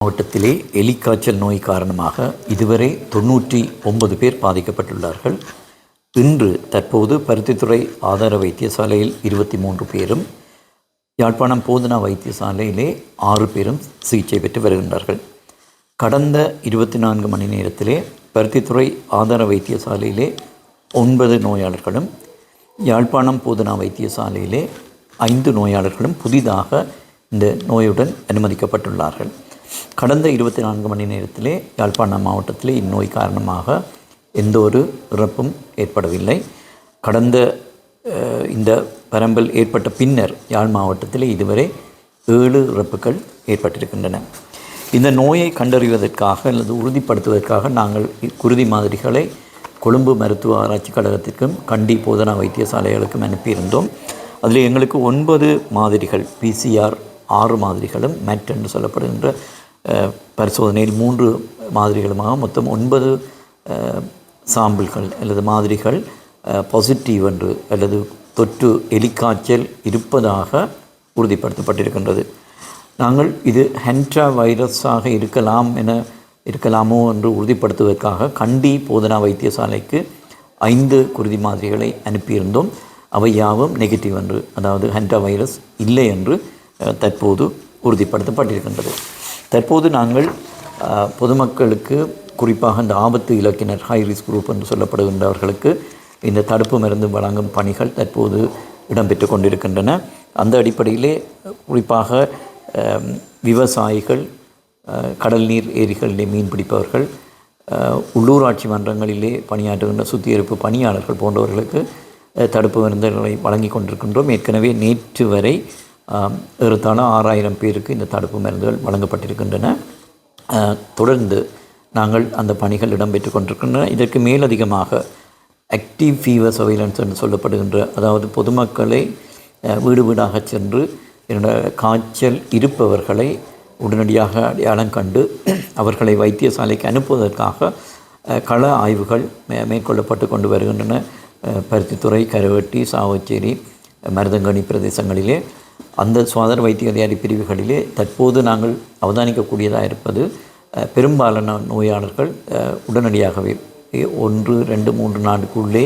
மாவட்டத்திலே எலிக்காய்ச்சல் நோய் காரணமாக இதுவரை 99 பேர் பாதிக்கப்பட்டுள்ளார்கள். இன்று தற்போது பருத்தித்துறை ஆதார வைத்தியசாலையில் 23 பேரும், யாழ்ப்பாணம் போதனா வைத்தியசாலையிலே 6 பேரும் சிகிச்சை பெற்று வருகின்றார்கள். கடந்த 24 மணி நேரத்திலே பருத்தித்துறை ஆதார வைத்தியசாலையிலே 9 நோயாளர்களும், யாழ்ப்பாணம் போதனா வைத்தியசாலையிலே 5 நோயாளர்களும் புதிதாக இந்த நோயுடன் அனுமதிக்கப்பட்டுள்ளார்கள். கடந்த 24 மணி நேரத்திலே யாழ்ப்பாணம் மாவட்டத்திலே இந்நோய் காரணமாக எந்த ஒரு இறப்பும் ஏற்படவில்லை. கடந்த இந்த பரம்பல் ஏற்பட்ட பின்னர் யாழ் மாவட்டத்திலே இதுவரை 7 இறப்புகள் ஏற்பட்டிருக்கின்றன. இந்த நோயை கண்டறிவதற்காக அல்லது உறுதிப்படுத்துவதற்காக நாங்கள் குருதி மாதிரிகளை கொழும்பு மருத்துவ ஆராய்ச்சி கழகத்திற்கும் கண்டி போதனா வைத்தியசாலைகளுக்கும் அனுப்பியிருந்தோம். அதில் எங்களுக்கு 9 மாதிரிகள் PCR, 6 மாதிரிகளும் மேட் என்று சொல்லப்படுகின்ற பரிசோதனையில் 3 மாதிரிகளுமாக மொத்தம் 9 சாம்பிள்கள் அல்லது மாதிரிகள் பாசிட்டிவ் என்று அல்லது தொற்று எலிக்காய்ச்சல் இருப்பதாக உறுதிப்படுத்தப்பட்டிருக்கின்றது. நாங்கள் இது ஹென்ட்ரா வைரஸாக இருக்கலாமோ என்று உறுதிப்படுத்துவதற்காக கண்டி போதனா வைத்தியசாலைக்கு 5 குருதி மாதிரிகளை அனுப்பியிருந்தோம். அவை யாவும் நெகட்டிவ் என்று, அதாவது ஹென்ட்ரா வைரஸ் இல்லை என்று தற்போது உறுதிப்படுத்தப்பட்டிருக்கின்றது. தற்போது நாங்கள் பொதுமக்களுக்கு, குறிப்பாக இந்த ஆபத்து இலக்கினர் ஹை ரிஸ்க் குரூப் என்று சொல்லப்படுகின்றவர்களுக்கு இந்த தடுப்பு மருந்து வழங்கும் பணிகள் தற்போது இடம்பெற்று கொண்டிருக்கின்றன. அந்த அடிப்படையிலே குறிப்பாக விவசாயிகள், கடல் நீர் ஏரிகளிலே மீன் பிடிப்பவர்கள், உள்ளூராட்சி மன்றங்களிலே பணியாற்றுகின்ற சுத்திகரிப்பு பணியாளர்கள் போன்றவர்களுக்கு தடுப்பு மருந்துகளை வழங்கி கொண்டிருக்கின்றோம். ஏற்கனவே நேற்று வரை ஏறத்தாழ 6000 பேருக்கு இந்த தடுப்பு மருந்துகள் வழங்கப்பட்டிருக்கின்றன. தொடர்ந்து நாங்கள் அந்த பணிகள் இடம்பெற்று கொண்டிருக்கின்றன. இதற்கு மேலதிகமாக ஆக்டிவ் ஃபீவர் சர்வைலன்ஸ் என்று சொல்லப்படுகின்ற, அதாவது பொதுமக்களை வீடு வீடாக சென்று காய்ச்சல் இருப்பவர்களை உடனடியாக அடையாளம் கண்டு அவர்களை வைத்தியசாலைக்கு அனுப்புவதற்காக கள ஆய்வுகள் மேற்கொள்ளப்பட்டு கொண்டு வருகின்றன. பருத்தித்துறை, கருவட்டி, சாவச்சேரி, மருதங்கனி பிரதேசங்களிலே அந்த சுகாதார வைத்திய அதிகாரி பிரிவுகளிலே தற்போது நாங்கள் அவதானிக்கக்கூடியதாக இருப்பது, பெரும்பாலான நோயாளர்கள் உடனடியாகவே 1, 2, 3 நாளுக்குள்ளே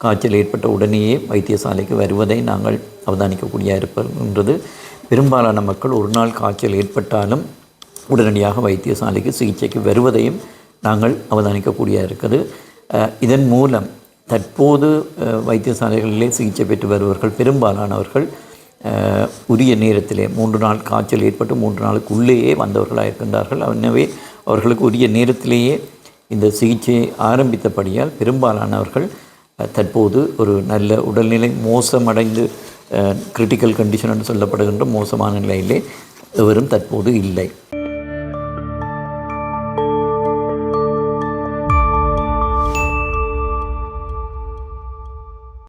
காய்ச்சல் ஏற்பட்ட உடனேயே வைத்தியசாலைக்கு வருவதை நாங்கள் அவதானிக்கக்கூடியதாக இருக்கின்றது. பெரும்பாலான மக்கள் ஒரு நாள் காய்ச்சல் ஏற்பட்டாலும் உடனடியாக வைத்தியசாலைக்கு சிகிச்சைக்கு வருவதையும் நாங்கள் அவதானிக்கக்கூடியதாக இருக்குது. இதன் மூலம் தற்போது வைத்தியசாலைகளிலே சிகிச்சை பெற்று வருபவர்கள் பெரும்பாலானவர்கள் உரிய நேரத்திலே 3 நாள் காய்ச்சல் ஏற்பட்டு 3 நாளுக்குள்ளேயே வந்தவர்களாக இருக்கின்றார்கள். எனவே அவர்களுக்கு உரிய நேரத்திலேயே இந்த சிகிச்சையை ஆரம்பித்தபடியால் பெரும்பாலானவர்கள் தற்போது ஒரு நல்ல உடல்நிலை மோசமடைந்து கிரிட்டிக்கல் கண்டிஷன் என்று சொல்லப்படுகின்ற மோசமான நிலையிலே எவரும் தற்போது இல்லை.